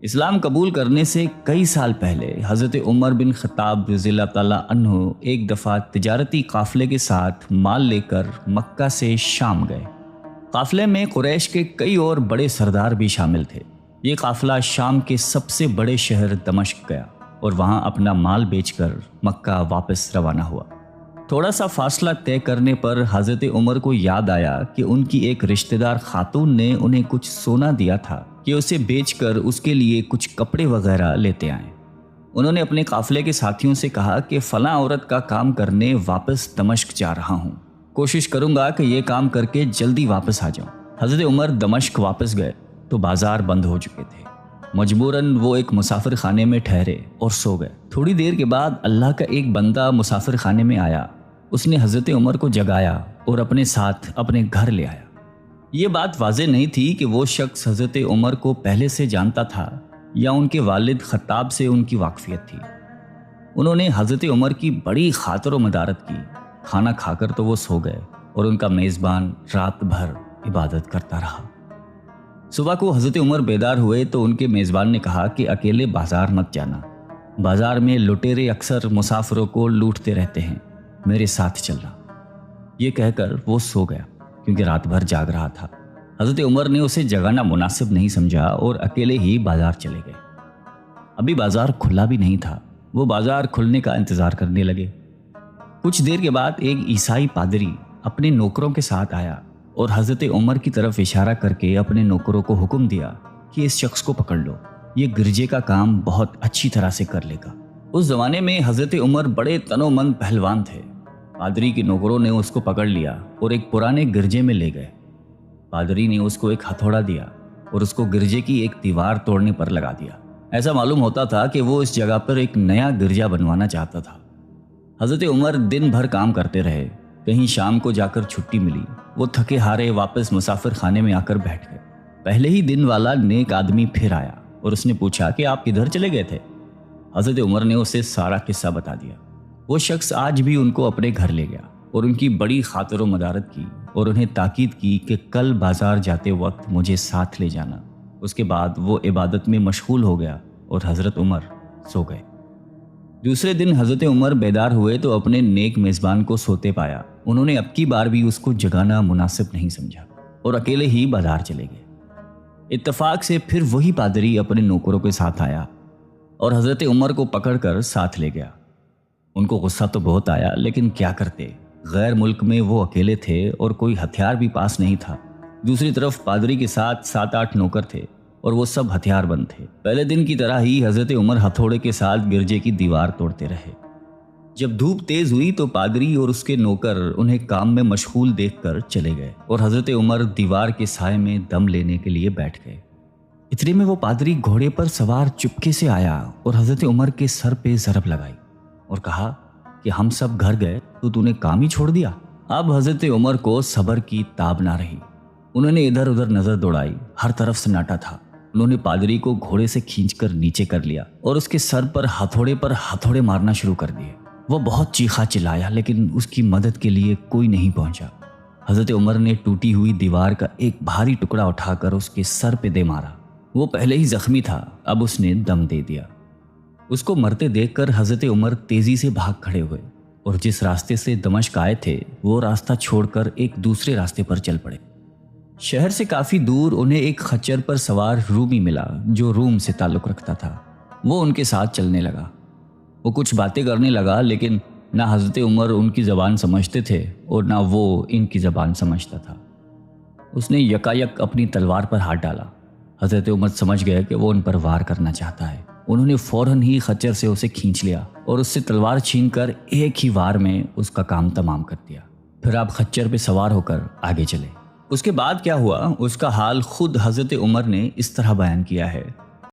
اسلام قبول کرنے سے کئی سال پہلے حضرت عمر بن خطاب رضی اللہ تعالیٰ عنہ ایک دفعہ تجارتی قافلے کے ساتھ مال لے کر مکہ سے شام گئے۔ قافلے میں قریش کے کئی اور بڑے سردار بھی شامل تھے۔ یہ قافلہ شام کے سب سے بڑے شہر دمشق گیا اور وہاں اپنا مال بیچ کر مکہ واپس روانہ ہوا۔ تھوڑا سا فاصلہ طے کرنے پر حضرت عمر کو یاد آیا کہ ان کی ایک رشتہ دار خاتون نے انہیں کچھ سونا دیا تھا کہ اسے بیچ کر اس کے لیے کچھ کپڑے وغیرہ لیتے آئیں۔ انہوں نے اپنے قافلے کے ساتھیوں سے کہا کہ فلاں عورت کا کام کرنے واپس دمشق جا رہا ہوں، کوشش کروں گا کہ یہ کام کر کے جلدی واپس آ جاؤں۔ حضرت عمر دمشق واپس گئے تو بازار بند ہو چکے تھے۔ مجبوراً وہ ایک مسافر خانے میں ٹھہرے اور سو گئے۔ تھوڑی دیر کے بعد اللہ کا ایک بندہ مسافر خانے میں آیا۔ اس نے حضرت عمر کو جگایا اور اپنے ساتھ اپنے گھر لے آیا۔ یہ بات واضح نہیں تھی کہ وہ شخص حضرت عمر کو پہلے سے جانتا تھا یا ان کے والد خطاب سے ان کی واقفیت تھی۔ انہوں نے حضرت عمر کی بڑی خاطر و مدارت کی۔ کھانا کھا کر تو وہ سو گئے اور ان کا میزبان رات بھر عبادت کرتا رہا۔ صبح کو حضرت عمر بیدار ہوئے تو ان کے میزبان نے کہا کہ اکیلے بازار مت جانا، بازار میں لٹیرے اکثر مسافروں کو لوٹتے رہتے ہیں، میرے ساتھ چلنا۔ یہ کہہ کر وہ سو گیا کیونکہ رات بھر جاگ رہا تھا۔ حضرت عمر نے اسے جگانا مناسب نہیں سمجھا اور اکیلے ہی بازار چلے گئے۔ ابھی بازار کھلا بھی نہیں تھا، وہ بازار کھلنے کا انتظار کرنے لگے۔ کچھ دیر کے بعد ایک عیسائی پادری اپنے نوکروں کے ساتھ آیا اور حضرت عمر کی طرف اشارہ کر کے اپنے نوکروں کو حکم دیا کہ اس شخص کو پکڑ لو، یہ گرجے کا کام بہت اچھی طرح سے کر لے گا۔ اس زمانے میں حضرت عمر بڑے تنومند پہلوان تھے۔ پادری کے نوکروں نے اس کو پکڑ لیا اور ایک پرانے گرجے میں لے گئے۔ پادری نے اس کو ایک ہتھوڑا دیا اور اس کو گرجے کی ایک دیوار توڑنے پر لگا دیا۔ ایسا معلوم ہوتا تھا کہ وہ اس جگہ پر ایک نیا گرجا بنوانا چاہتا تھا۔ حضرت عمر دن بھر کام کرتے رہے۔ کہیں شام کو جا کر چھٹی ملی، وہ تھکے ہارے واپس مسافر خانے میں آ کر بیٹھ گئے۔ پہلے ہی دن والا نیک آدمی پھر آیا اور اس نے پوچھا کہ آپ کدھر چلے گئے تھے؟ حضرت عمر نے اسے سارا قصہ بتا دیا۔ وہ شخص آج بھی ان کو اپنے گھر لے گیا اور ان کی بڑی خاطر و مدارت کی اور انہیں تاکید کی کہ کل بازار جاتے وقت مجھے ساتھ لے جانا۔ اس کے بعد وہ عبادت میں مشغول ہو گیا اور حضرت عمر سو گئے۔ دوسرے دن حضرت عمر بیدار ہوئے تو اپنے نیک میزبان کو سوتے پایا۔ انہوں نے اب کی بار بھی اس کو جگانا مناسب نہیں سمجھا اور اکیلے ہی بازار چلے گئے۔ اتفاق سے پھر وہی پادری اپنے نوکروں کے ساتھ آیا اور حضرت عمر کو پکڑ کر ساتھ لے گیا۔ ان کو غصہ تو بہت آیا، لیکن کیا کرتے، غیر ملک میں وہ اکیلے تھے اور کوئی ہتھیار بھی پاس نہیں تھا۔ دوسری طرف پادری کے ساتھ 7-8 نوکر تھے اور وہ سب ہتھیار بند تھے۔ پہلے دن کی طرح ہی حضرت عمر ہتھوڑے کے ساتھ گرجے کی دیوار توڑتے رہے۔ جب دھوپ تیز ہوئی تو پادری اور اس کے نوکر انہیں کام میں مشغول دیکھ کر چلے گئے اور حضرت عمر دیوار کے سائے میں دم لینے کے لیے بیٹھ گئے۔ اتنے میں وہ پادری گھوڑے پر سوار چپکے سے آیا اور حضرت عمر کے سر پہ ضرب لگائی اور کہا کہ ہم سب گھر گئے تو نے کام ہی چھوڑ دیا۔ اب حضرت عمر کو صبر کی تاب نہ رہی۔ انہوں نے ادھر ادھر نظر دوڑائی، ہر طرف سناٹا تھا۔ انہوں نے پادری کو گھوڑے سے کھینچ کر نیچے کر لیا اور اس کے سر پر ہتھوڑے مارنا شروع کر دیے۔ وہ بہت چیخا چلایا لیکن اس کی مدد کے لیے کوئی نہیں پہنچا۔ حضرت عمر نے ٹوٹی ہوئی دیوار کا ایک بھاری ٹکڑا اٹھا کر اس کے سر پہ دے مارا۔ وہ پہلے ہی زخمی تھا، اب اس نے دم دے دیا۔ اس کو مرتے دیکھ کر حضرت عمر تیزی سے بھاگ کھڑے ہوئے اور جس راستے سے دمشق آئے تھے وہ راستہ چھوڑ کر ایک دوسرے راستے پر چل پڑے۔ شہر سے کافی دور انہیں ایک خچر پر سوار رومی ملا جو روم سے تعلق رکھتا تھا۔ وہ ان کے ساتھ چلنے لگا۔ وہ کچھ باتیں کرنے لگا لیکن نہ حضرت عمر ان کی زبان سمجھتے تھے اور نہ وہ ان کی زبان سمجھتا تھا۔ اس نے یکایک اپنی تلوار پر ہاتھ ڈالا۔ حضرت عمر سمجھ گئے کہ وہ ان پر وار کرنا چاہتا ہے۔ انہوں نے فوراً ہی خچر سے اسے کھینچ لیا اور اس سے تلوار چھین کر ایک ہی وار میں اس کا کام تمام کر دیا۔ پھر آپ خچر پہ سوار ہو کر آگے چلے۔ اس کے بعد کیا ہوا اس کا حال خود حضرت عمر نے اس طرح بیان کیا ہے